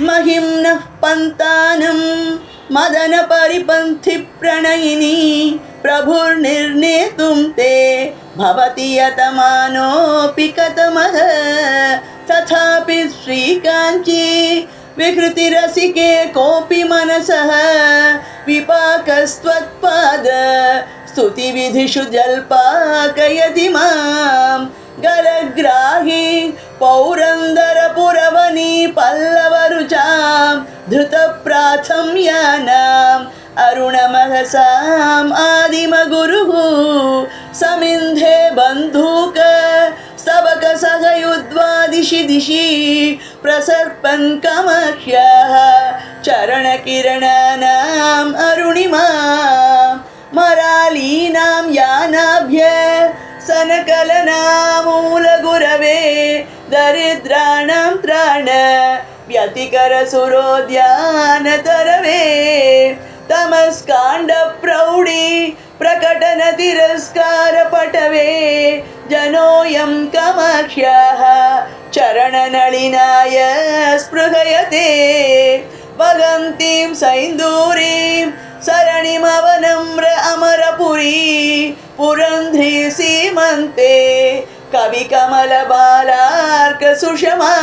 महिम्नः पन्तानं मदन परिपन्थि प्रणयिनी प्रभुर्निर्णेतुं ते भवति यतमानोऽपि कथमः तथापि श्रीकाञ्ची विकृतिरसिके कोऽपि मनसः विपाकस्त्वत्पाद स्तुतिविधिषु जल्पाकयति मां गलग्राही पौरन्दरपुरवनी पल्लवरुचां धृतप्राथम्यानाम् अरुणमहसाम् आदिमगुरुः समिन्धे बन्धूक स्तबक सहयुद्वादिशि दिशि प्रसर्पन् कमह्यः चरणकिरणानाम् अरुणिमा मरालीनां यानाभ्य सनकलनामूलगुरवे दरिद्राणां त्राण व्यतिकरसुरोद्यानतरवे तमस्काण्डप्रौढी प्रकटनतिरस्कारपटवे जनोऽयं कमाक्ष्याः चरणनलिनाय स्पृहयते वगन्तीं सैन्दूरीं सरणिमवनम्र अमरपुरी पुरन्ध्री सीमन्ते कविकमलबालार्कसुषमा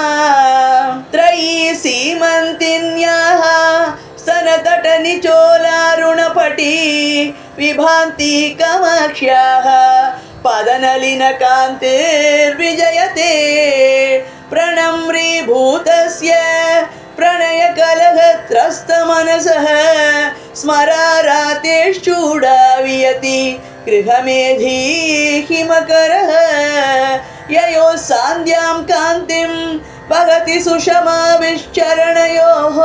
त्रयी सीमन्तिन्याः स्तनतटनिचोलारुणपटी विभान्ति कमाक्ष्याः पदनलिनकान्तिर्विजयते प्रणम्रीभूतस्य प्रणयकलहत्रस्तमनसः स्मरारातेश्चूडावियति गृहमेधी हिमकरः ययोः सान्ध्यां कान्तिं वहति सुषमाभिश्चरणयोः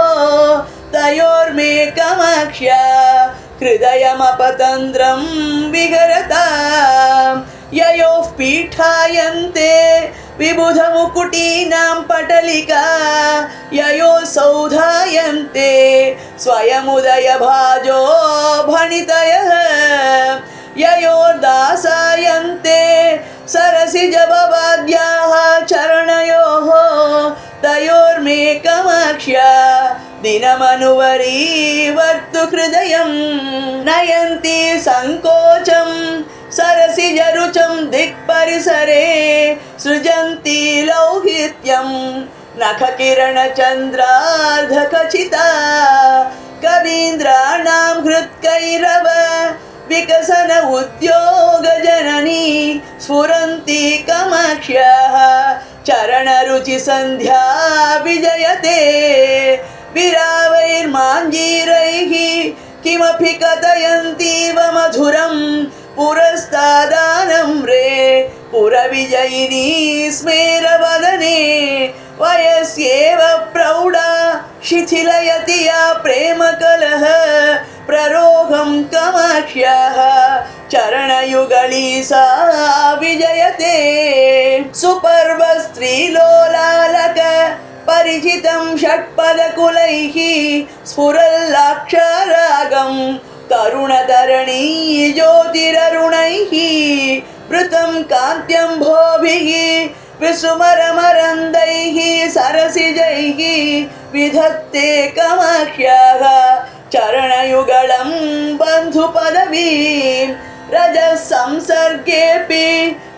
तयोर्मे कमाक्ष्या हृदयमपतन्द्रं विहरतां ययोः पीठायन्ते विबुधमुकुटीनां पटलिका ययोः सौधायन्ते स्वयमुदयभाजो भणितयः ययोर्दासायन्ते सरसिजभवाद्याः चरणयोः तयोर्मे कमाक्ष्या दिनमनुवरीवर्तु हृदयं नयन्ति सङ्कोचं सरसिजरुचं दिक्परिसरे सृजन्ति लौहित्यं नखकिरणचन्द्रार्धखचिता कवीन्द्राणां हृत्कैरव विकसन उद्योगजननी स्फुरन्ति कमाक्ष्याः चरणरुचिसन्ध्या विजयते विरावैर्माञ्जीरैः किमपि कथयन्तीव मधुरं पुरस्तादानम्रे पुरविजयिनी स्मेरवदने वयस्येव प्रौढा शिथिलयति या प्रेमकलह प्ररोहं कमाक्ष्याः चरणयुगली सा विजयते सुपर्वस्त्रीलोलालक परिचितं षट्पदकुलैः स्फुरल्लाक्षरागं तरुणतरणी ज्योतिररुणैः वृतं कान्त्यम्भोभिः विसुमरमरन्दैः सरसिजैः विधत्ते कमाक्ष्याः चरणयुगलं बन्धुपदवीं रजः संसर्गेऽपि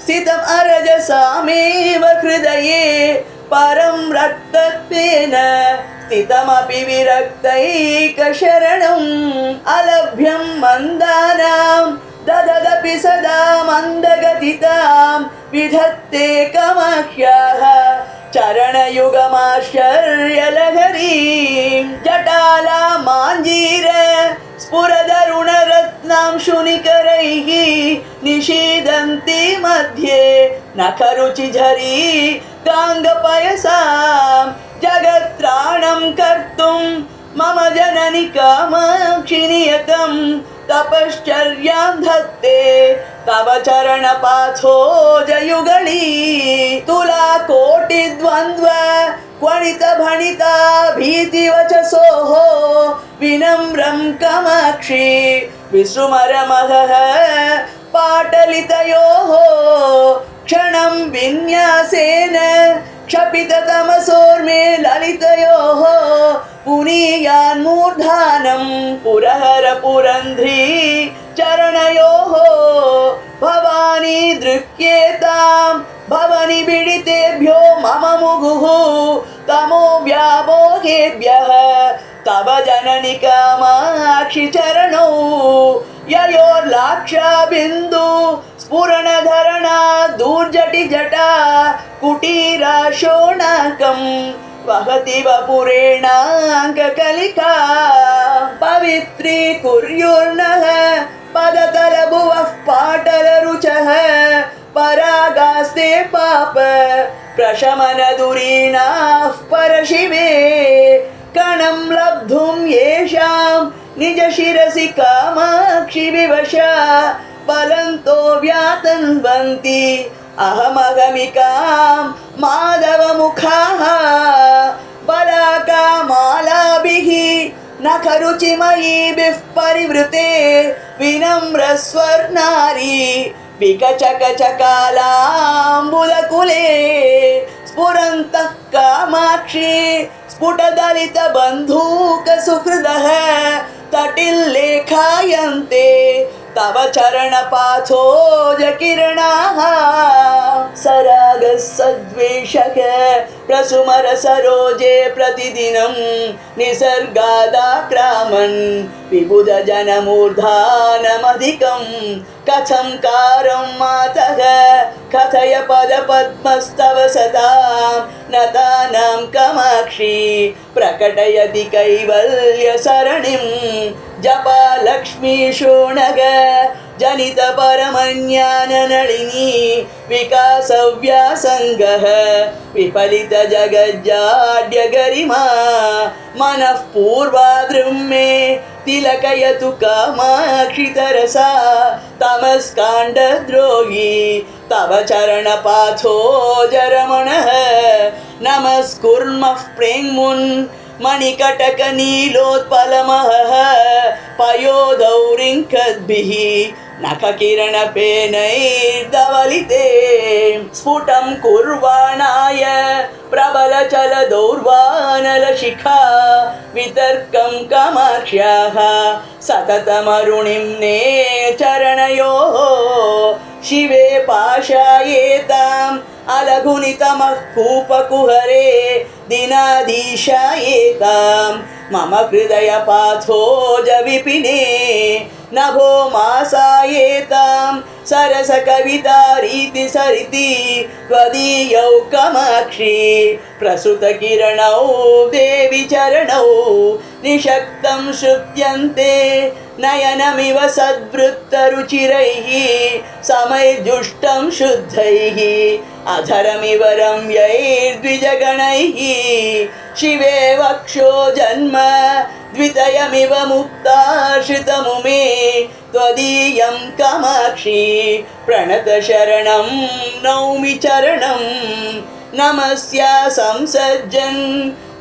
स्थितम् अरजसामेव हृदये परं रक्तत्वेन स्थितमपि विरक्तैकशरणम् अलभ्यं मन्दानां दददपि सदा मन्दगतितां विधत्ते कमाक्ष्याः चरणयुगमाश्चर्यलहरीं जटाला माञ्जीर स्फुरदरुणरत्नांशुनिकरैः निषीदन्ति मध्ये नखरुचिझरी गाङ्गपयसां जगत्त्राणं कर्तुं मम जननि कामाक्षि नियतं तपश्चर्यां धत्ते तव चरणपाथोजयुगली तुलाकोटिद्वन्द्व क्वणितभणिता भीतिवचसोः विनम्रं कमाक्षि विसृमरमहः पाटलितयोः क्षणं विन्यासेन क्षपिततमसोर्मे ललितयोः पुनीयान्मूर्धानं पुरहर पुरन्ध्री चरणयोः भवानी दृह्येतां भवनि बिडितेभ्यो मम मुहुः तमो व्यामोहेभ्यः तव जननि कामाक्षि चरणौ ययोर्लाक्षाबिन्दु स्फुरणधरणा दूर्जटि जटा कुटीरा शोणाकं वहति वपुरेणाङ्ककलिका पवित्रीकुर्युर्नः पदतलभुवः पाटलरुचः परागास्ते पाप प्रशमनदुरीणाः परशिवे कणं लब्धुं येषां निजशिरसि कामाक्षि विवशा बलन्तो व्यातन्वन्ति अहमगमिकां माधवमुखाः बलाकामालाभिः नखरुचिमयीभिः परिवृते विनम्रस्वर्णारी विकचकचकालाम्बुलकुले स्फुरन्तः कामाक्षी स्फुटदलितबन्धूकसुहृदः तटिल्लेखायन्ते तव चरणपाथोजकिरणाः सरागः सद्वेषः प्रसुमर सरोजे प्रतिदिनं निसर्गादाक्रामन् विबुधजनमूर्धानमधिकं कथं कारं मातः कथय पदपद्मस्तव सतां नतानां कामाक्षी प्रकटयति कैवल्यसरणिं जपलक्ष्मी शोणग जनित परमज्ञाननळिनी विकासव्यासङ्गः विफलित जगज्जाड्य गरिमा मनः पूर्वादृम्मे तिलकयतु कामाक्षि तरसा तमस्काण्डद्रोही तव चरणपाथो जरमणः नमस्कुर्मः प्रेङ्मुन् मणिकटकनीलोत्पलमहः पयोधौरिङ्कद्भिः नखकिरणपेनैर्धवलिते स्फुटं कुर्वाणाय प्रबलचलदौर्वानलशिखा वितर्कं कामाक्ष्याः सततमरुणिं ने चरणयोः शिवे पाशायेताम् अलघुनितमः कूपकुहरे दिनाधीशायेतां मम हृदयपाथोज विपिने नभो मासायेतां सरसकवितारीति सरिति त्वदीयौ कामाक्षी प्रसुतकिरणौ देवि चरणौ निषक्तं शुध्यन्ते नयनमिव सद्वृत्तरुचिरैः समैर्जुष्टं शुद्धैः अधरमिव रम्यैर्द्विजगणैः शिवे वक्षो जन्म द्वितयमिव मुक्ताश्रितमुमे त्वदीयं कामाक्षी प्रणतशरणं नौमि चरणं नमस्या संसज्जन्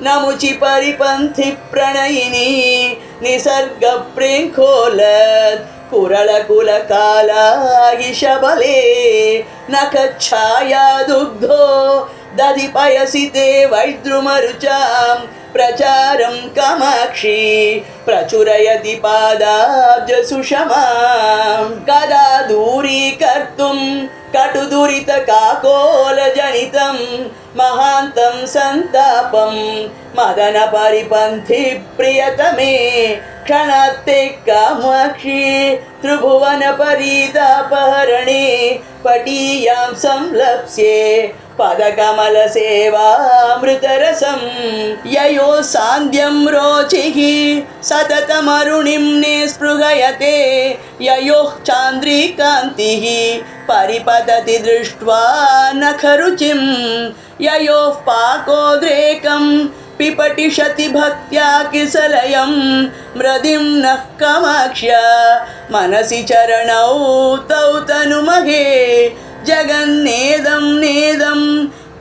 नमुचि परिपन्थि प्रणयिनी निसर्गप्रेङ्खोलत् कुरलकुलकालायिशबले नखच्छाया दुग्धो दधिपयसि ते वैद्रुमरुचां प्रचारं कामाक्षी प्रचुरयति पादाब्जसुषमां कदा दूरीकर्तुं कटुदुरितकाकोलजनितं महान्तं सन्तापं मदनपरिपन्थि प्रियतमे क्षणात्ते कामाक्षी त्रिभुवनपरीतापहरणे पटीयां संलप्स्ये पदकमलसेवामृतरसं ययो सान्द्यं रोचिः सततमरुणिं निःस्पृहयते ययोः चान्द्रीकान्तिः परिपतति दृष्ट्वा नखरुचिं ययोः पाकोद्रेकं पिपटिषति भक्त्या किसलयं मृदिं नः कामाक्ष्या मनसि चरणौ तौ तनुमहे जगन्नेदं नेदं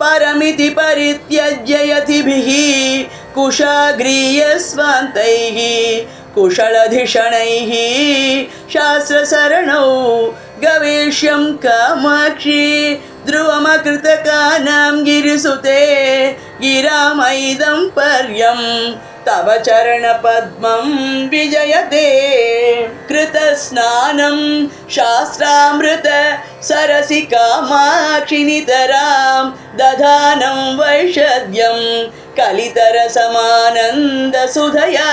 परमिति परित्यज्य यतिभिः कुशाग्रीयस्वान्तैः कुशलधिषणैः शास्त्रसरणौ गवेष्यं कामाक्षी ध्रुवमकृतकानां गिरिसुते गिरामैदं पर्यं तव चरणपद्मं विजयते कृतस्नानं शास्त्रामृत सरसि कामाक्षि नितरां दधानं वैषद्यं कलितरसमानन्दसुधया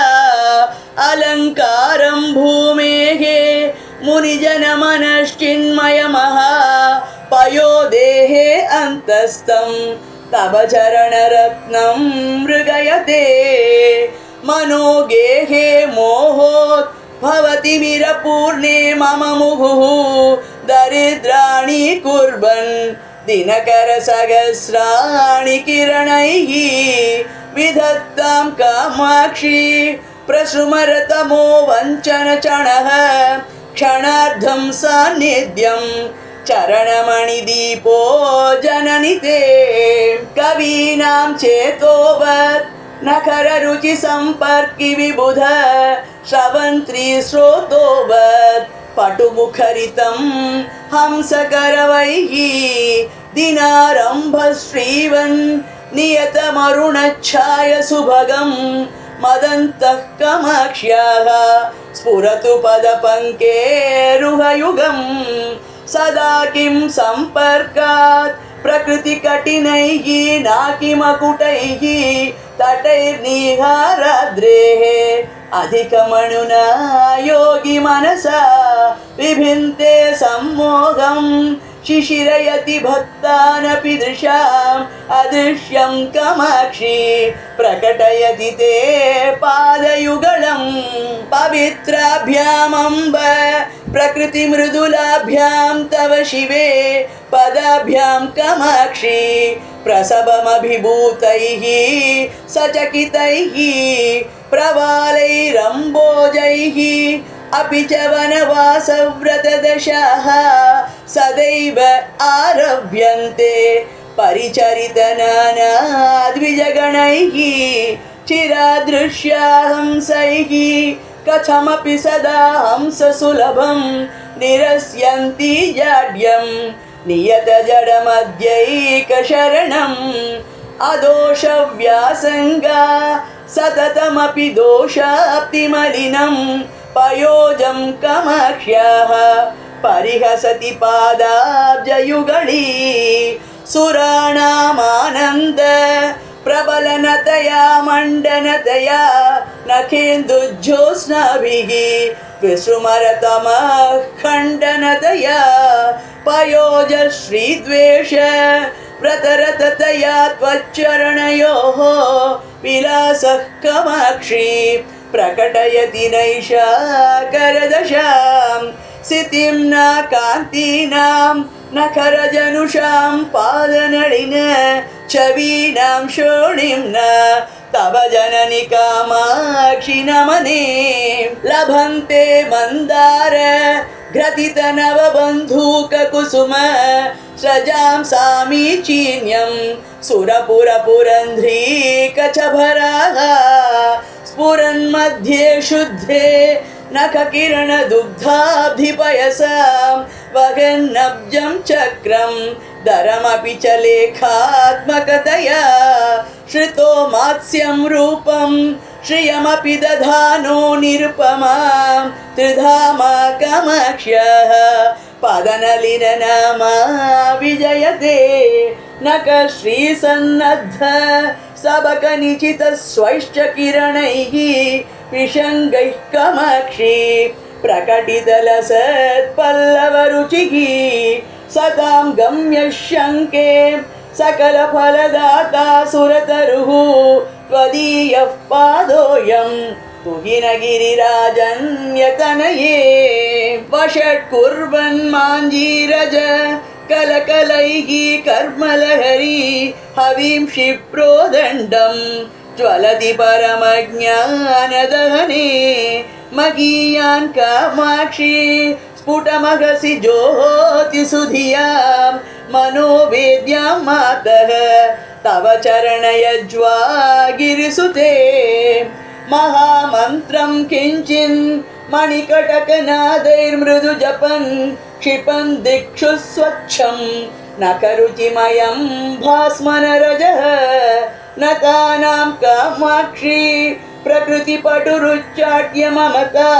अलङ्कारं भूमेः मुनिजनमनश्चिन्मयमः पयोदेहे अन्तस्थं तव चरणरत्नं मृगयते मनोगेहे मोहोत् भवति मिरपूर्णे मम मुहुः दरिद्राणि कुर्वन् दिनकरसहस्राणि किरणैः विधत्तां कामाक्षि प्रसृमरतमो वञ्चनचणः क्षणार्धं सान्निध्यं चरणमणिदीपो जननि ते कवीनां चेतोवत् नखररुचिसम्पर्कि विबुध श्रवन्त्री श्रोतोवत् पटुमुखरितं हंसकरवैः दिनारम्भश्रीवन् नियतमरुणच्छाय सुभगं मदन्तः कामाक्ष्याः स्फुरतु पदपङ्केरुहयुगं सदा किं सम्पर्कात् प्रकृतिकठिनैः नाकिमकुटैः तटैर्निहाराद्रेः अधिकमणुना योगी मनसा विभिन्ते सम्मोहं शिशिरयति भक्तानपि दृशाम् अदृश्यं कामाक्षि प्रकटयति ते पादयुगलं पवित्राभ्यामम्ब प्रकृतिमृदुलाभ्यां तव शिवे पदाभ्यां कामाक्षि प्रसभमभिभूतैः सचकितैः प्रवालैरम्बोजैः अपि च वनवासव्रतदशाः सदैव आरभ्यन्ते परिचरितनानाद्विजगणैः चिरादृश्या हंसैः कथमपि सदा हंससुलभं निरस्यन्ति जाड्यं नियतजडमध्यैकशरणम् अदोषव्यासङ्गा सततमपि दोषाप्तिमलिनं पयोजं कामाक्ष्याः परिहसति पादाब्जयुगळी सुराणामानन्द प्रबलनतया मण्डनतया नखेन्दुज्योत्स्नाभिः विसृमरतमः खण्डनतया पयोजश्रीद्वेष व्रतरततया त्वच्चरणयोः विलासः कामाक्षि प्रकटयति नैषा करदशां स्थितिं न कान्तीनां नखरजनुषां पादनळिन छवीनां शोणिं न तव जननि कामाक्षि नमने लभन्ते मन्दार घ्रथितनवबन्धूककुसुम सजां सामीचीन्यं सुरपुरपुरन्ध्रीकचभराः स्फुरन्मध्ये शुद्धे नखकिरणदुग्धाब्धिपयसां वगन्नब्जं चक्रं दरमपि च लेखात्मकतया श्रितो मात्स्यं रूपं श्रियमपि दधानो निरुपमां त्रिधामा कामाक्ष्याः पादनलिननामा विजयते नखश्रीसन्नद्ध सबकनिचितस्वैश्च किरणैः विषङ्गैः कामाक्षि प्रकटितलसत्पल्लवरुचिः सतां गम्यशङ्के सकलफलदाता सुरतरुः त्वदीयः पादोऽयं तुहिनगिरिराजन्यतनये वषट्कुर्वन् माञ्जीरज कलकलैः कर्मलहरी हविं क्षिप्रोदण्डं ज्वलति परमज्ञानदहने महीयान् कामाक्षि स्फुटमहसि ज्योतिसुधियां मनोवेद्यां मातः तव चरणयज्वा गिरिसुते महामन्त्रं किञ्चिन् मणिकटकनादैर्मृदु जपन् क्षिपन् दिक्षु स्वच्छं नखरुचिमयं भास्मनरजः नतानां कामाक्षी प्रकृतिपटुरुच्चाट्यममता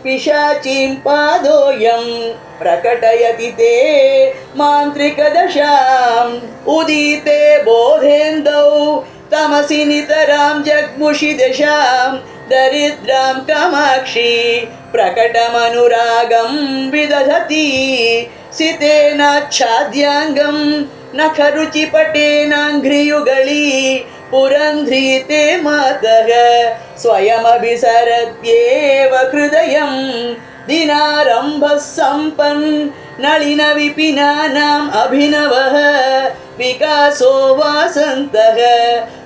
पिशाचीं पादोऽयं प्रकटयति ते मान्त्रिकदशाम् उदीते बोधेन्दौ तमसि नितरां जग्मुषि दशां दरिद्रां कामाक्षी प्रकटमनुरागं विदधति सितेनाच्छाद्याङ्गं नखरुचिपटेनाङ्घ्रियुगळी पुरन्ध्री ते मातः स्वयमभिसरत्येव हृदयं दिनारम्भः सम्पन् नलिनविपिनानाम् अभिनवः विकासो वासन्तः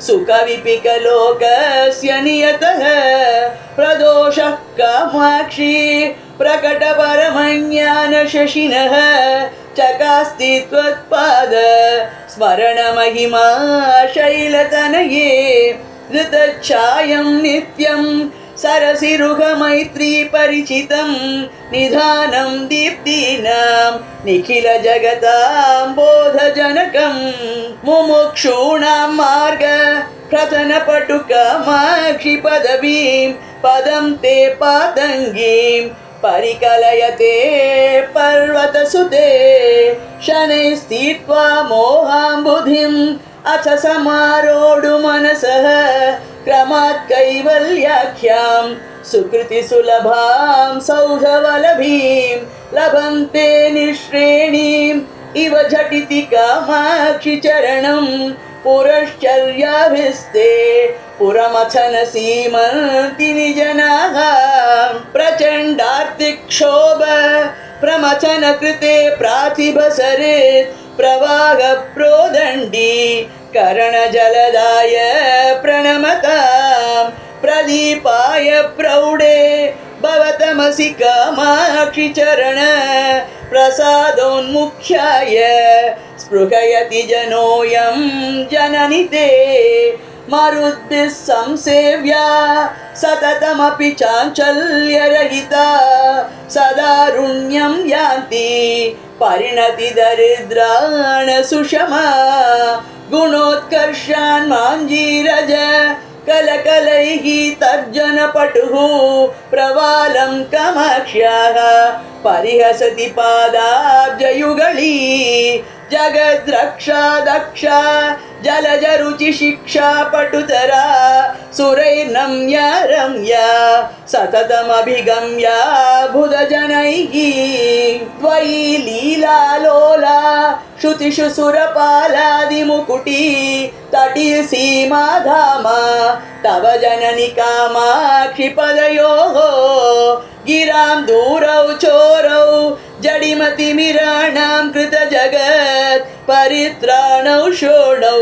सुखविपिकलोकस्य नियतः प्रदोषः कामाक्षी प्रकटपरमज्ञानशशिनः चकास्ति त्वत्पाद स्मरणमहिमा शैलतनये धृतच्छायं नित्यं सरसिरुहमैत्री परिचितं निधानं दीप्तीनां निखिलजगतां बोधजनकं मुमुक्षूणां मार्ग प्रथनपटुकामाक्षि पदवीं पदं ते पातङ्गीं परिकलयते पर्वतसुते शनैस्थित्वा मोहाम्बुधिम् अथ समारोढु मनसः क्रमात् कैवल्याख्यां सुकृतिसुलभां सौधवलभीं लभन्ते निःश्रेणीम् इव झटिति कामाक्षि चरणं पुरश्चर्याभिस्ते पुरमथन सीमन्ति निजनाः प्रचण्डार्तिक्षोभ प्रमथन कृते प्रातिभसरेत् प्रवाह प्रोदण्डी करणजलदाय प्रणमतां प्रदीपाय प्रौढे भवतमसि कामाक्षि चरण प्रसादोन्मुख्याय स्पृहयति जनोऽयं जननि ते मरुद्भिः संसेव्या सततमपि चाञ्चल्यरहिता सदारुण्यं यान्ति परिणति दरिद्राण सुषमा गुणोत्कर्षान् माञ्जीरज कलकलैः तर्जनपटुः प्रवालं कामाक्ष्याः परिहसति पादाब्जयुगळी जगद्रक्षा दक्षा जलजरुचि शिक्षा पटुतरा सुरैर्नम्या रम्या सततमभिगम्या बुधजनैः त्वयि लीलालोला श्रुतिषु सुरपालादिमुकुटी तटी सीमाधामा तव जननि कामाक्षि पदयोः गिरां दूरौ चोरौ जडिमतिमिराणां कृतजगत् परित्राणौ शोणौ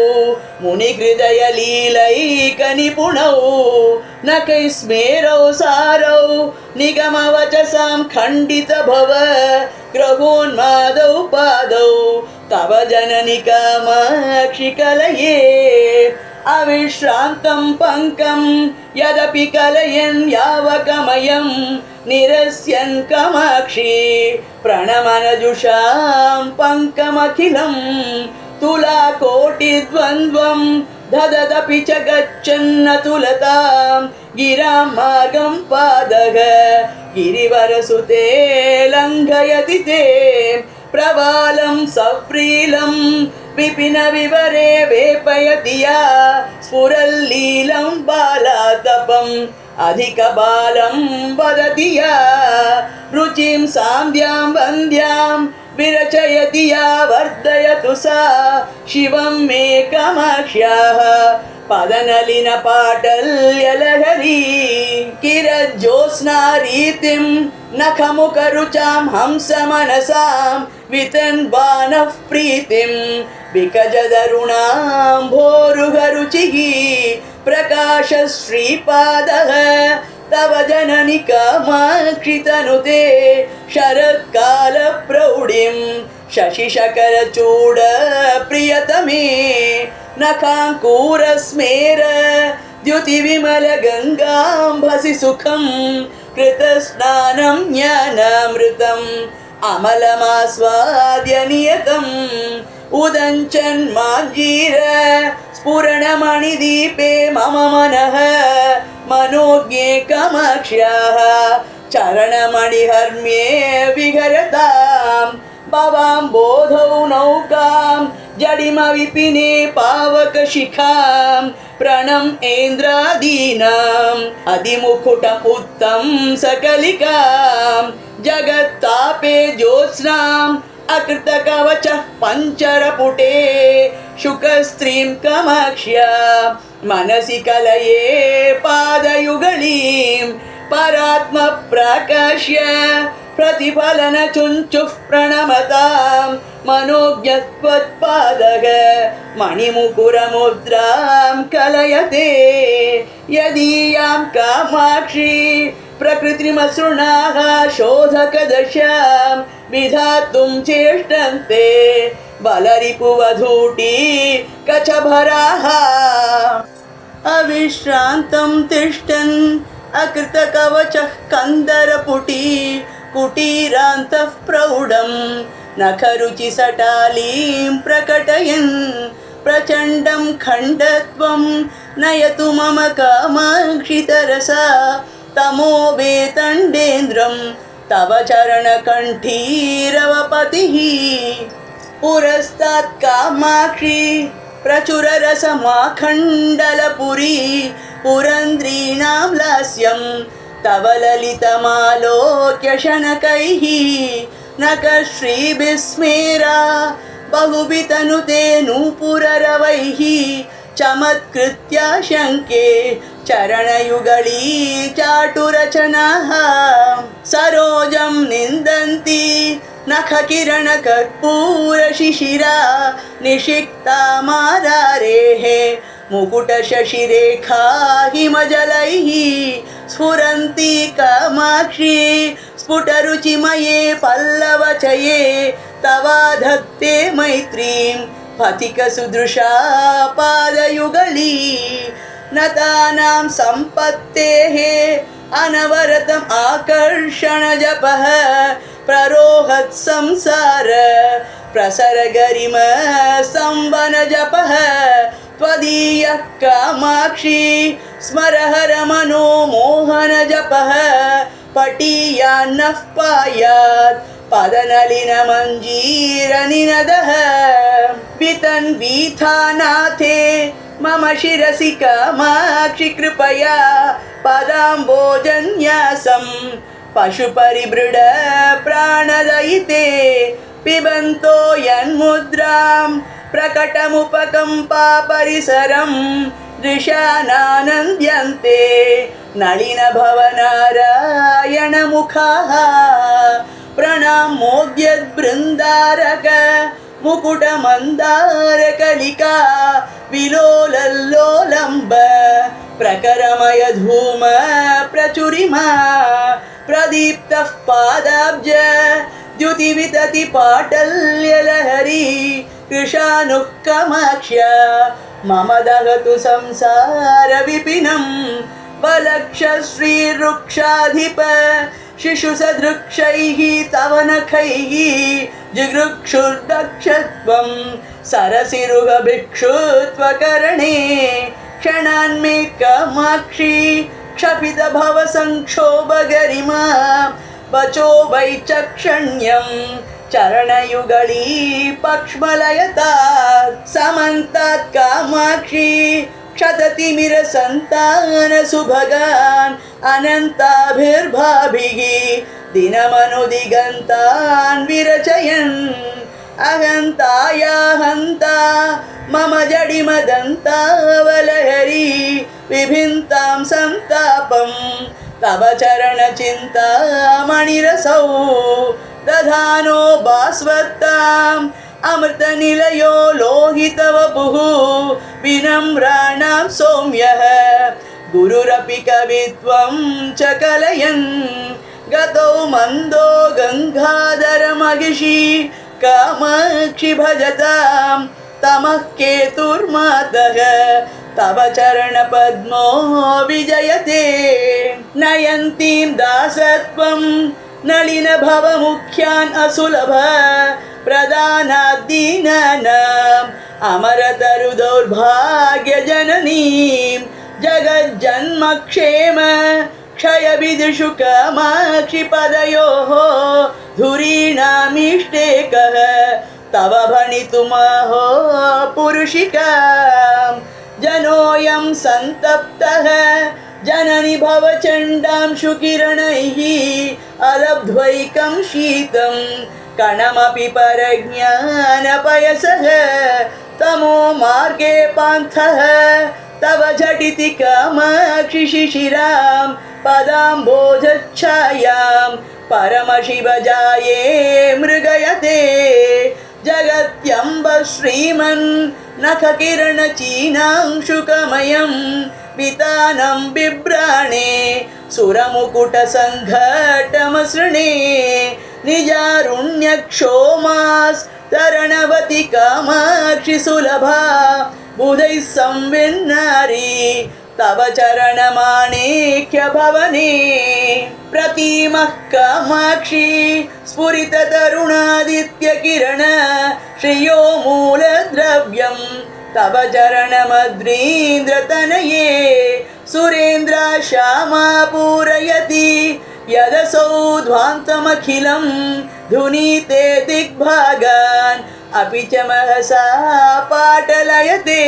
मुनिहृदयलीलैकनिपुणौ नखैस्मेरौ सारौ निगमवचसां खण्डितभव ग्रहोन्मादौ पादौ तव जननि कामाक्षि कलये अविश्रान्तं पङ्कं यदपि कलयन् यावकमयं निरस्यन् कामाक्षी प्रणमनजुषां पङ्कमखिलं तुलाकोटिद्वन्द्वं दददपि च गच्छन्नतुलतां गिरां मार्गं पादः गिरिवरसुते लङ्घयति ते प्रवालं सव्रीलं विपिन विवरे वेपयति या स्फुरल्लीलं बालातपम् अधिकबालं वदति या रुचिं सान्द्यां वन्द्यां विरचयति या वर्धयतु सा शिवं मे कामाक्ष्याः पदनलिनपाटल्यलहरी किरज्योत्स्नारीतिं नखमुखरुचां हंसमनसां वितन्वानः प्रीतिं विकजदरुणां भोरुहरुचिः प्रकाशश्रीपादः तव जननि कामाक्षि तनुते शरत्कालप्रौढिं शशिशकरचूड प्रियतमे नखाङ्कुरस्मेर द्युतिविमलगङ्गाम्भसि सुखं कृतस्नानं ज्ञानामृतम् अमलमास्वाद्य नियतं उदञ्चन्माञ्जीर स्फुरणमणिदीपे मम मनः मनोज्ञे कामाक्ष्याः चरणमणिहर्म्ये विहरतां भवाम्बोधौ नौकां जडिमविपिने पावकशिखां प्रणम इन्द्रादीनाम् अधिमुकुटमुत्तं सकलिकां जगत्तापे ज्योत्स्नाम् अकृतकवचः पञ्चरपुटे शुकस्त्रीं कामाक्ष्या मनसि कलये पादयुगलीं परात्मप्रकाश्य प्रतिफलनचुञ्चुः प्रणमतां मनोज्ञत्वत्पादः मणिमुकुरमुद्रां कलयते यदीयां कामाक्षी प्रकृतिमसृणाः शोधकदशां विधातुं चेष्टन्ते बलरिपुवधूटी कचभराः अविश्रान्तं तिष्ठन् अकृतकवचः कन्दरपुटी कुटीरान्तः प्रौढं नखरुचिसटालीं प्रकटयन् प्रचण्डं खण्डत्वं नयतु मम कामाक्षितरसा तमो वेतण्डेन्द्रं तव चरणकण्ठीरवपतिः पुरस्तात् कामाक्षी प्रचुररसमाखण्डलपुरी पुरन्द्रीणां लास्यं तव ललितमालोक्य शनकैः नखश्रीविस्मेरा बहुवितनुते नूपुररवैः चमत्कृत्या शङ्के चरणयुगली चाटुरचनाः सरोजं निन्दन्ति नखकिरणकर्पूरशिशिरा निषिक्ता मारारेः मुकुटशशिरेखा हिमजलैः स्फुरन्ति कामाक्षी स्फुटरुचिमये पल्लवचये तवाधत्ते मैत्रीं पथिकसुदृशा पादयुगली नतानां सम्पत्तेः अनवरतम् आकर्षणजपः प्ररोहत् संसार प्रसरगरिम संवनजपः त्वदीयः कामाक्षी स्मरहर मनोमोहनजपः पटीयान्नः पायात् पदनलिनमञ्जीरनिनदः वितन्वीथानाथे मम शिरसि कामाक्षि कृपया पदाम्बोजन्यासं पशुपरिबृढ प्राणदयिते पिबन्तो यन्मुद्रां प्रकटमुपकम्पा परिसरं दृशानानन्द्यन्ते नलिनभवनारायणमुखाः प्रणामोद्यद्बृन्दारक मुकुटमन्दारकलिका विलोलल्लोलम्ब प्रकरमय धूम प्रचुरिमा प्रदीप्तः पादाब्ज द्युतिवितति पाटल्यलहरी कृशानुः कामाक्ष्या मम दहतु संसार विपिनं वलक्षश्रीरुक्षाधिप शिशुसदृक्षैः तव नखैः जिगृक्षुर्दक्षत्वं सरसिरुहभिक्षुत्वकरणे क्षणान्मे कामाक्षी क्षपितभवसंक्षोभगरिमा वचो वैचक्षण्यं चरणयुगली पक्ष्मलयतात् समन्तात् कामाक्षी क्षततिमिरसन्तानसुभगान् अनन्ताभिर्भाभिः दिनमनुदिगन्तान् विरचयन् अहन्ताया हन्ता मम जडिमदन्तावलहरी विभिन्तां सन्तापं तव चरणचिन्तामणिरसौ दधानो भास्वत्ताम् अमृतनिलयो लोहितवपुः विनम्राणां सौम्यः गुरुरपि कवित्वं च कलयन् गतौ मन्दो गङ्गाधरमहिषी कामाक्षि भजतां तमः केतुर्मातः तव चरणपद्मो विजयते नयन्तीं दासत्वं नलिन भवमुख्यान् असुलभ प्रदानाद्दीनानाम् अमरतरु दौर्भाग्यजननीं जगज्जन्मक्षेम क्षयविदुषु कामाक्षिपदयोः धुरीणामीष्टेकः तव भणितुमहो पुरुषिकां जनोऽयं सन्तप्तः जननि भवचण्डांशु किरणैः अलब्ध्वैकं शीतं कणमपि परज्ञानपयसः तमो मार्गे पान्थः तव झटिति कामाक्षि शिशिरां पदाम्बोजच्छायां परमशिवजाये मृगयते जगत्यम्ब श्रीमन् नखकिरणचीनांशुकमयं वितानं बिभ्राणे सुरमुकुटसङ्घटमसृणे निजारुण्यक्षोमास्तरणवति कामाक्षि सुलभा बुधैः संविन्नारी तव चरणमाणिक्यभवने प्रतीमः कामाक्षि स्फुरिततरुणादित्यकिरण श्रियो मूलद्रव्यं तव चरणमद्रीन्द्रतनये सुरेन्द्राश्यामा पूरयति यदसौ ध्वान्तमखिलं धुनीते दिग्भागान् अपि च महसा पाटलयते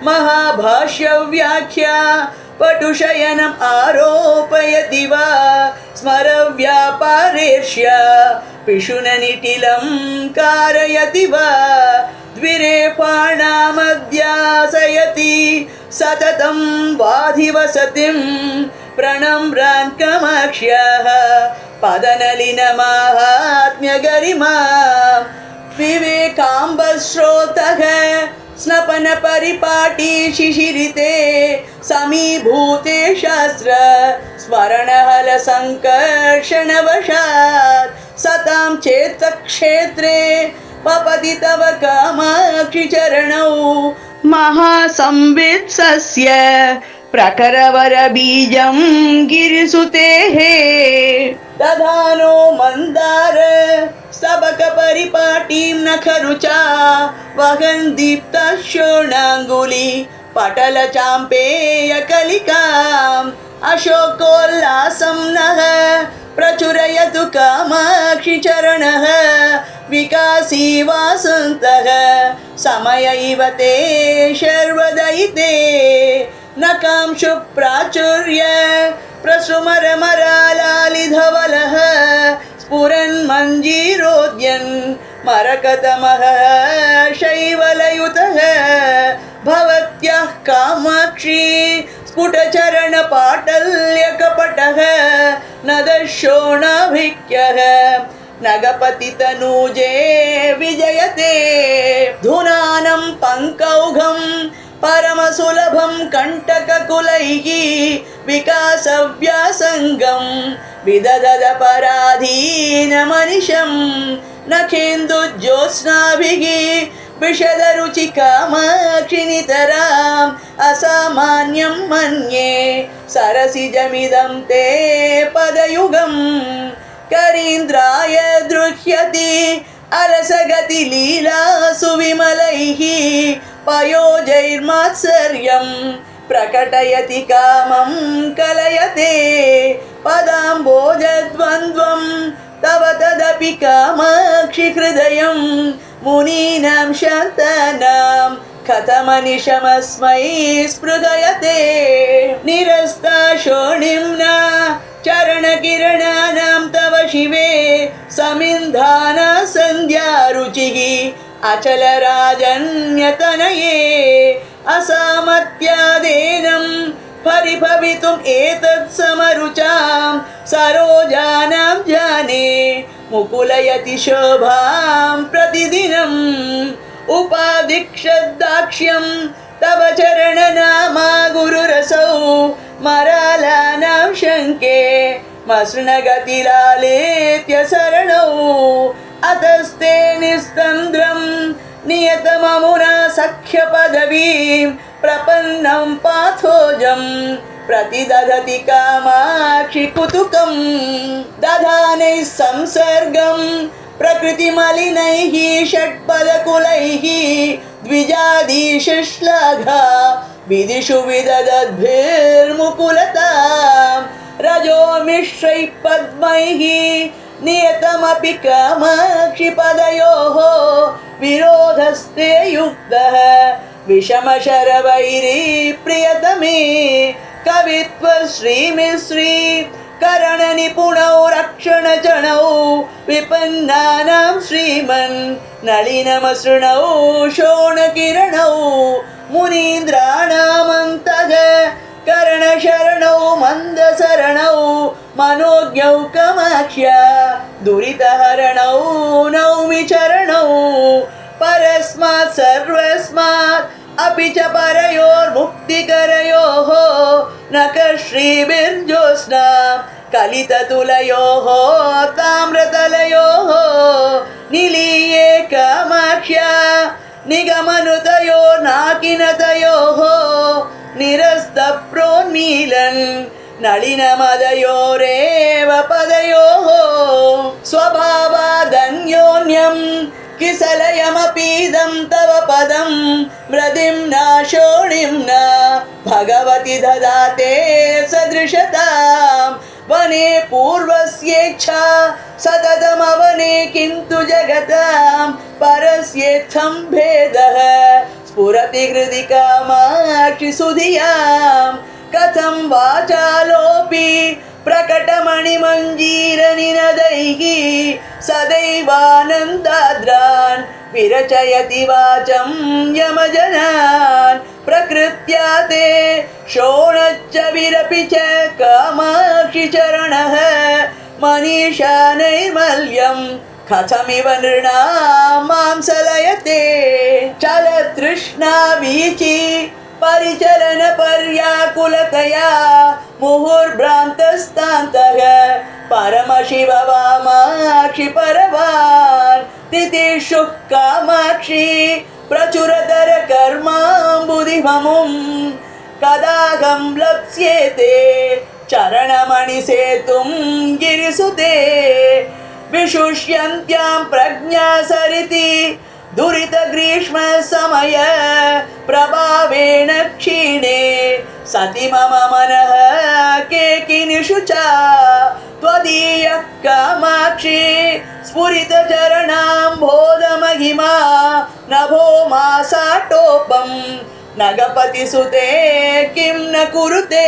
महाभाष्यव्याख्या पटुशयनम् आरोपयति वा स्मरव्यापारेष्या पिशुननिटिलं कारयति वा द्विरेफाणामध्यासयति सततं वाधिवसतिं प्रणम्रान् कामाक्ष्याः पदनलिनमाहात्म्यगरिमा विवेकाम्बश्रोतः स्नपन परिपाटी शिशिरिते समीभूते शास्त्र स्मरणहल संकर्षणवशात् सतां चेतक्षेत्रे पपति तव कामाक्षि चरणौ महासंवित्सस्य प्रकरवर बीजं गिरिसुतेः दधानो मन्दार स्तबक परिपाटीं नखरुचा वहन् दीप्तशोणाङ्गुली पटल चाम्पेयकलिकाम् अशोकोल्लासं नः प्रचुरयतु कामाक्षि चरणः विकासी वासन्तः समय इव ते शर्वदयिते न कांशु प्राचुर्य प्रसुमरमरालालिधवलः स्फुरन्मञ्जीरोद्यन् मरकतमः शैवलयुतः भवत्याः कामाक्षी स्फुटचरणपाटल्यकपटः नदशोणाभिक्यः नगपतितनूजे विजयते धुनानं पङ्कौघं परमसुलभं कण्टककुलैः विकासव्यासङ्गं विदधद पराधीनमनिशं नखेन्दुज्योत्स्नाभिः विशदरुचिकामाक्षि नितराम् असामान्यं मन्ये सरसिजमिदं ते पदयुगं करीन्द्राय दृह्यति अलसगतिलीलासु विमलैः पयोजैर्मात्सर्यं प्रकटयति कामं कलयते पदाम्बोजद्वन्द्वं तव तदपि कामाक्षि हृदयं मुनीनां शान्तानां कथमनिशमस्मै स्पृहयते निरस्ता शोणिम्ना चरणकिरणानां तव शिवे समिन्धाना सन्ध्यारुचिः अचलराजन्यतनये असामर्त्यादेनं परिभवितुम् एतत् समरुचां सरोजानां जाने मुकुलयति शोभां प्रतिदिनम् उपाधिक्षद्दाक्ष्यं तव चरणनामा गुरुरसौ मरालानां शङ्के मसृणगतिलालेत्य सरणौ अतस्ते निस्तन्द्रं नियतममुना सख्यपदवीं प्रपन्नं पाथोजं प्रतिदधति कामाक्षि कुतुकं दधानैः संसर्गं प्रकृतिमलिनैः षट्पदकुलैः द्विजादिशिश्लाघा विदिषु विदधद्भिर्मुकुलतां रजो मिश्रैः पद्मैः नियतमपि कामाक्षि पदयोः विरोधस्ते युक्तः विषमशरवैरी प्रियतमे कवित्व श्रीमिश्री करणनिपुणौ रक्षणचणौ विपन्नानां श्रीमन् नलिनमसृणौ शोणकिरणौ मुनीन्द्राणामन्तः करणशरणौ मन्दसरणौ मनोज्ञौ कामाक्ष्या दुरितहरणौ नौमि चरणौ परस्मात् सर्वस्मात् अपि च परयोर्मुक्तिकरयोः नखश्रीभिर्ज्योत्स्ना कलिततुलयोः ताम्रतलयोः निलीये कामाक्ष्या निगमनुतयोर्नाकिनतयोः निरस्तप्रोन्मीलन् नलिनमदयोरेव पदयोः स्वभावादन्योन्यं किसलयमपीदं तव पदं मृदिं न शोणिं न भगवति ददाते सदृशतां वने पूर्वस्येच्छा सततमवने किन्तु जगतां परस्येत्थं भेदः स्फुरति हृदि कामाक्षि सुधियां कथं वाचालोऽपि प्रकटमणिमञ्जीरनिनदैः सदैवानन्दाद्रान् विरचयति वाचं यमजनान् प्रकृत्या ते शोणच्च विरपि च कामाक्षि चरणः मनीषा नैर्मल्यं कथमिव नृणां मांसलयते चलतृष्णा वीची परिचलन पर्याकुलतया मुहुर्भ्रान्तस्तान्तः परमशिव वामाक्षि परवान् तितिषुः कामाक्षि प्रचुरतर कर्माम्बुधिममुं कदाहं लप्स्येते चरणमणिसेतुं गिरिसुते विशुष्यन्त्यां प्रज्ञा सरिति दुरित ग्रीष्म समय प्रभावेण क्षीणे सति मम मनः केकिनिषु च त्वदीयः कामाक्षि स्फुरित चरणाम्भोधमहिमा नभो मासाटोपं नगपतिसुते किं न कुरुते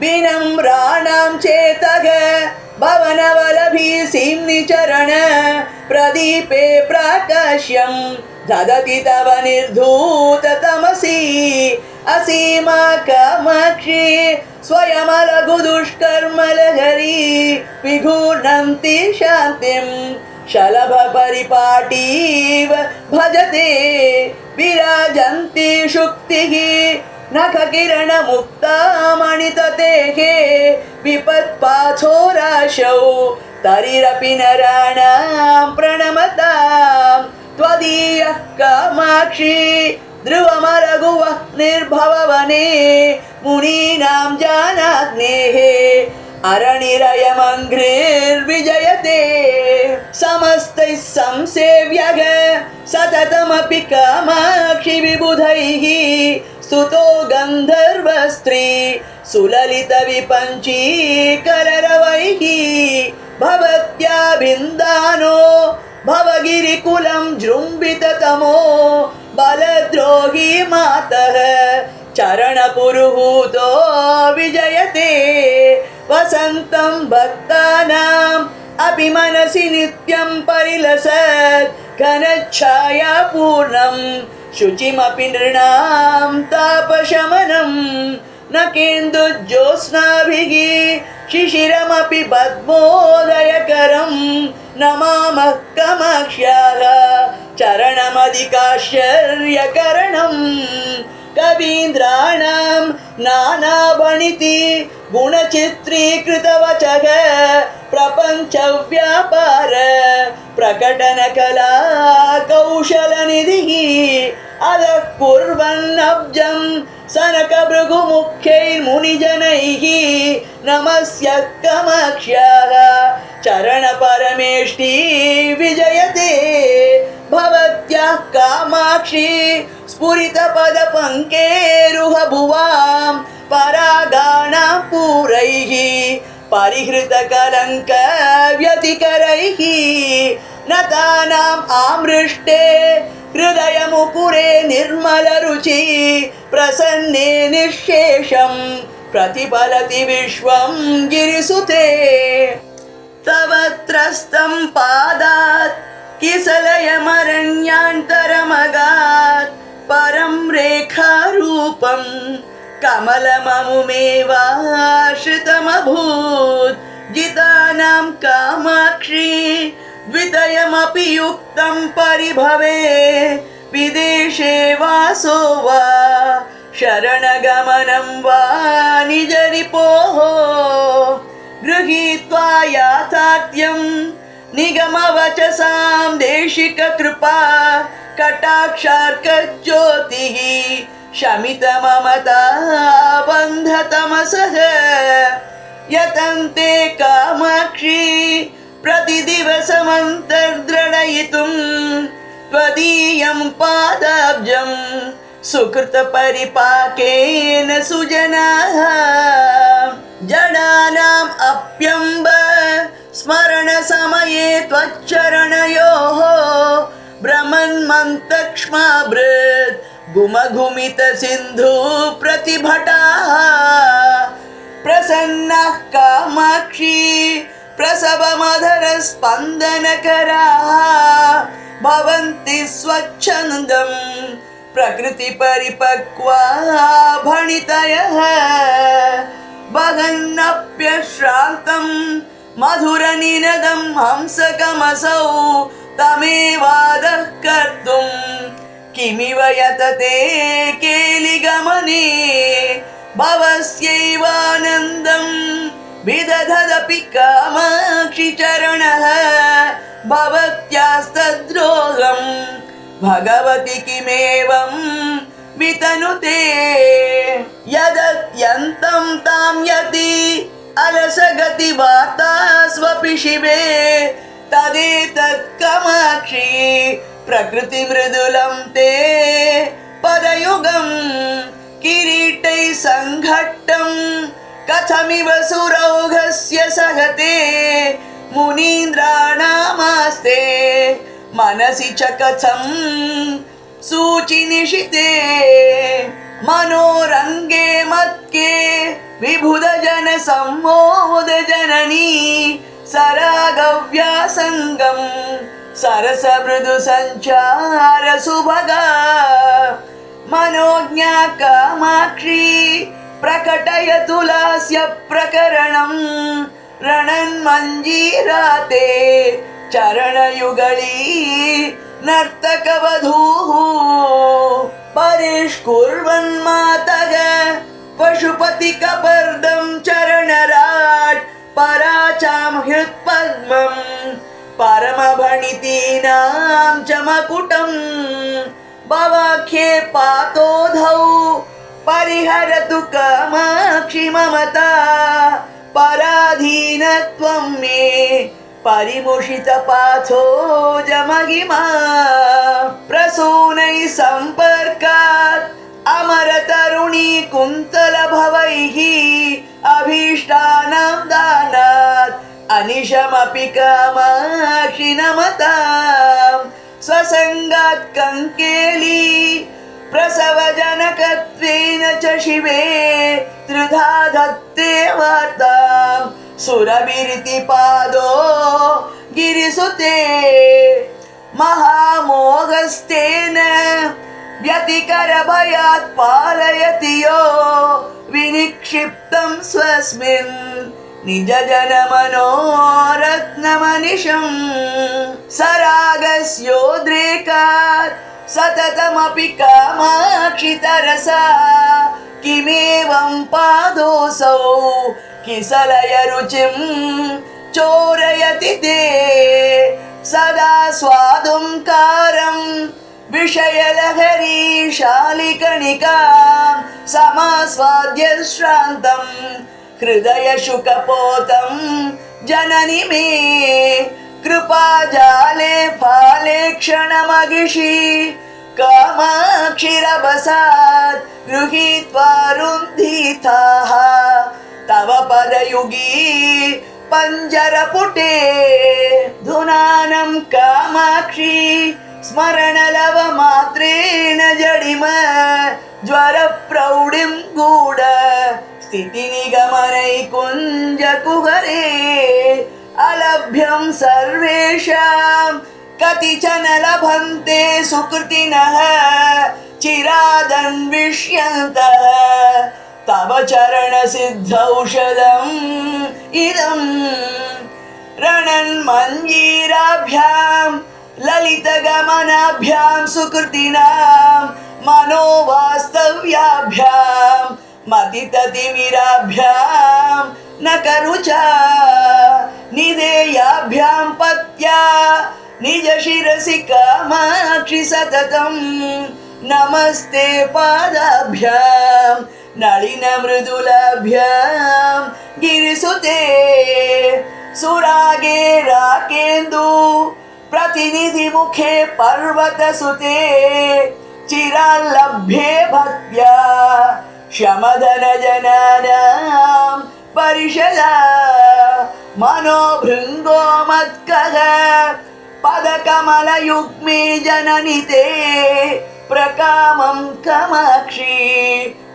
विनम्राणां चेतः भवनवलभीसिंनि चरण प्रदीपे प्राकाश्यं ददति तव निर्धूततमसि असीमा कामाक्षि स्वयमलघुदुष्कर्मलहरी विघूर्णन्ति शान्तिं शलभपरिपाटीव भजते विराजन्ति शुक्तिः नखकिरणमुक्ता मणिततेः विपत्पाथोराशौ तरिरपि नराणां प्रणमतां त्वदीयः कामाक्षि ध्रुवमरघुवः निर्भववने मुनीनां जानाग्नेः अरणिरयमङ्घ्रिर्विजयते समस्तैः संसेव्यः सततमपि कामाक्षि विबुधैः स्तुतो गन्धर्वस्त्री सुललितविपञ्ची कलरवैः भवत्या बिन्दानो भवगिरिकुलं जृम्भिततमो बलद्रोही मातः चरणपुरुहूतो विजयते वसन्तं भक्तानाम् अपि मनसि नित्यं परिलसत् घनच्छायापूर्णं शुचिमपि नृणां तापशमनं न केन्दुज्योत्स्नाभिः शिशिरमपि पद्मोदयकरं नमामः कामाक्ष्याः चरणमधिकाश्चर्यकरणं कवीन्द्राणां नानाभणिति गुणचित्रीकृतवचः प्रपञ्चव्यापार प्रकटनकला कौशलनिधिः अधः कुर्वन्नब्जं सनकभृगुमुख्यैर्मुनिजनैः नमस्य कमक्ष्याः चरणपरमेष्टि विजयते भवत्याः कामाक्षी स्फुरितपदपङ्केरुह भुवां परागाणां पूरैः परिहृतकलङ्कव्यतिकरैः नतानाम् आमृष्टे हृदयमुकुरे निर्मलरुचि प्रसन्ने निःशेषं प्रतिफलति विश्वं गिरिसुते तव त्रस्तं पादात् किसलयमरण्यान्तरमगात् परं रेखारूपं कमलममुमेवाश्रितमभूत् जितानां कामाक्षी द्वितयमपि युक्तं परिभवे विदेशे वासो वा शरणगमनं वा निजरिपोः गृहीत्वा याथार्थ्यं निगमवचसां देशिककृपा कटाक्षार्कज्योतिः शमितममता बन्धतमसः यतन्ते कामाक्षी प्रतिदिवसमन्तर्द्रणयितुं त्वदीयं पादाब्जं सुकृतपरिपाकेन सुजनाः जनानाम् अप्यम्ब स्मरणसमये त्वच्चरणयोः भ्रमन्मन्तक्ष्माभृत् गुमघुमितसिन्धु प्रतिभटाः प्रसन्नाः कामाक्षी प्रसवमधरस्पन्दनकराः भवन्ति स्वच्छन्दं प्रकृतिपरिपक्वा भणितयः वहन्नप्यश्रान्तं मधुरनिनदं हंसकमसौ तमेवादः कर्तुं किमिव यतते केलिगमने भवस्यैवानन्दं विदधदपि कामाक्षि चरणः भवत्यास्तद्रोहं भगवति किमेवं वितनुते यदत्यन्तं तां यति अलसगतिवार्ता स्वपि शिवे तदेतत् कामाक्षी प्रकृतिमृदुलं ते पदयुगं किरीटैः सङ्घट्टं कथमिव सुरौघस्य सहते मुनीन्द्राणामास्ते मनसि च कथं सूचिनिशिते मनोरङ्गे मत्के विबुधजनसम्मोदजननी सरागव्यासङ्गं सरसमृदुसञ्चारसुभगा मनोज्ञा कामाक्षी प्रकटयतु लास्य प्रकरणं रणन्मञ्जीराते चरणयुगळी नर्तकवधूः परिष्कुर्वन्मातः पशुपतिकपर्दं चरणराट् पराचां हृत्पद्मं परमभणितीनां च मकुटं भवाख्ये पातोधौ परिहरतु कामाक्षि ममता पराधीनत्वं मे परिमुषितपाथो जमहिमा प्रसूनैः सम्पर्कात् अमरतरुणी कुन्तलभवैः अभीष्टानां दानात् अनिशमपि कामाक्षि नमतां स्वसङ्गात् कङ्केली प्रसवजनकत्वेन च शिवे त्रिधा धत्ते वार्तां सुरभिरिति पादो गिरिसुते महामोहस्तेन व्यतिकरभयात् पालयति यो विनिक्षिप्तं स्वस्मिन् निजजनमनोरत्नमनिशं सरागस्योद्रेकात् सततमपि कामाक्षि तरसा किमेवं पादोऽसौ किसलय रुचिं चोरयति ते सदा स्वादुङ्कारं विषयलहरी शालिकणिकां समास्वाद्य श्रान्तं हृदयशुकपोतं जननि मे कृपाजाले फाले क्षणमगिषि कामाक्षिरवसात् गृहीत्वा रुन्धिताः तव पदयुगी पञ्जरपुटे धुनानं कामाक्षि स्मरणलवमात्रेण जडिम ज्वरप्रौढिं गूढ स्थितिनिगमनैकुञ्जकुहरे अलभ्यं सर्वेषां कतिचन लभन्ते सुकृतिनः चिरादन्विष्यन्तः तव चरणसिद्धौषधम् इदम् रणन्मञ्जीराभ्यां ललितगमनाभ्यां सुकृतिनां मनोवास्तव्याभ्यां मतिततिमिराभ्यां न करुचा निदेयाभ्यां पत्या निज शिरसि कामाक्षि सततं नमस्ते पादाभ्यां नलिनमृदुलाभ्यां गिरिसुते सुरागे राकेन्दु प्रतिनिधिमुखे पर्वतसुते चिराल्लभ्ये भक्त्या शमदनजनानां परिषदा मनोभृङ्गो मत्कः पदकमलयुग्मे जननि ते प्रकामं कामाक्षि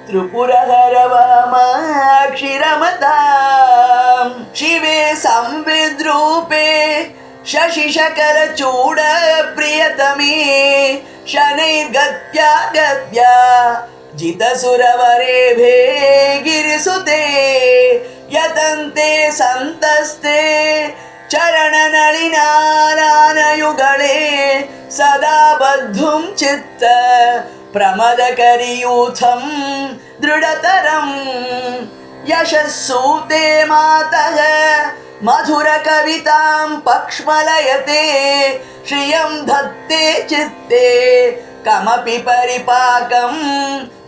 त्रिपुरहरवामाक्षि रमतां शिवे संविद्रूपे शशिशकलचूडप्रियतमे शनैर्गत्या गत्या जितसुरवरेभे गिरिसुते यतन्ते सन्तस्ते चरणनलिनानयुगले सदा बद्धुं चित्त प्रमदकरियूथं दृढतरं यशस्सूते मातः मधुरकवितां पक्ष्मलयते श्रियं धत्ते चित्ते कमपि परिपाकं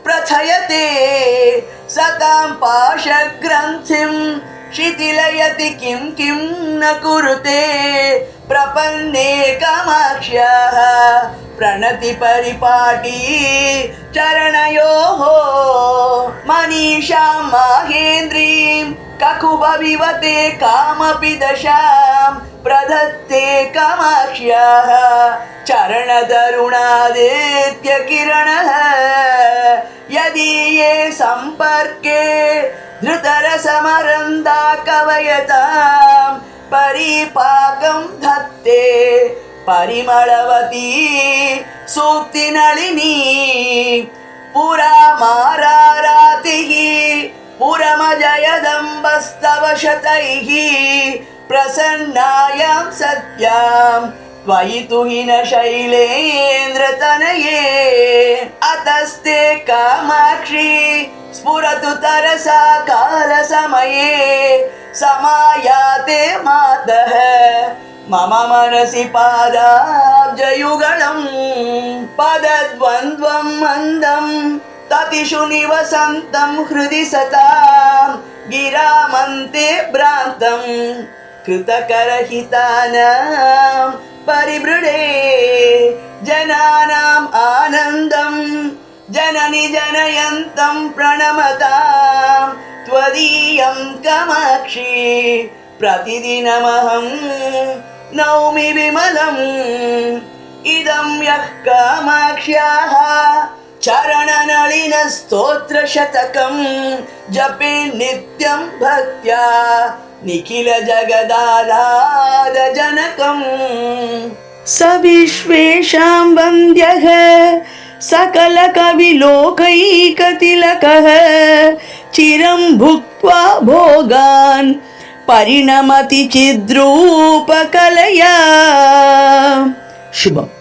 प्रथयते सतां पाशग्रन्थिं शिथिलयति किं किं न कुरुते प्रपन्ने कामाक्ष्याः प्रणति परिपाटी चरणयोः मनीषां माहेन्द्रीं ककुभविवते कामपि दशां प्रधत्ते कामाक्ष्याः चरणतरुणादित्य किरणः यदीये सम्पर्के धृतरसमरन्दा कवयतां परिपाकं धत्ते परिमलवती सूक्तिनलिनी पुरा मारारातिः पुरमजयदम्बस्तव शतैः प्रसन्नायां सत्यां त्वयि तुहिन शैलेन्द्रतनये अतस्ते कामाक्षि स्फुरतु तरसा कालसमये समायाते मातः मम मनसि पादाब्जयुगळं पदद्वन्द्वं मन्दं ततिषु निवसन्तं हृदि सतां गिरामन्ते भ्रान्तं कृतकरहितानां परिमृडे जनानाम् आनन्दं जननि जनयन्तं प्रणमतां त्वदीयं कामाक्षि प्रतिदिनमहं नौमि विमलम् इदं यः कामाक्ष्याः चरणनलिनस्तोत्रशतकं जपे नित्यं भक्त्या निखिल जगदालादजनकम् स विश्वेषां वन्द्यः सकलकविलोकैकतिलकः चिरं भुक्त्वा भोगान् परिणमति चिद्रूपकलया। शुभम्।